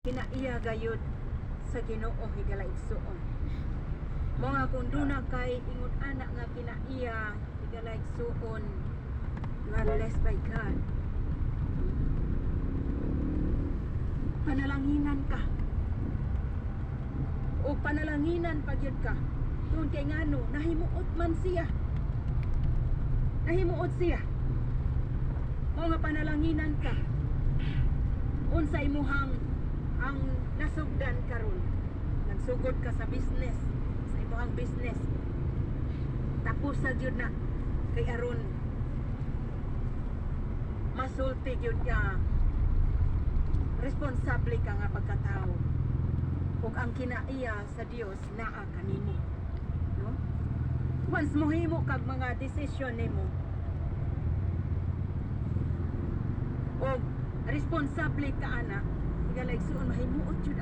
kinaiya gayud sa Ginoo higalaigsuon. Mga kung duna kay ingon anak nga kinaiya higalaigsuon, you are blessed by God. Panalanginan ka. O panalanginan pagyud ka. Tungod kay ngano nahimuot man siya. Nahimuot siya. Mao nga panalanginan ka. Unsay imuhang ang nasugdan karon. Nagsugod ka sa business, sa imuhang business. Tapos sa gyud na kay aron masulti gyud ka. Responsable ka nga pagkatao. Ug ang kinaiya sa Dios naa kanimo. No? Once mohimo kag mga desisyon nimo, og responsable ka ana, higalaigsuon mahimuot jud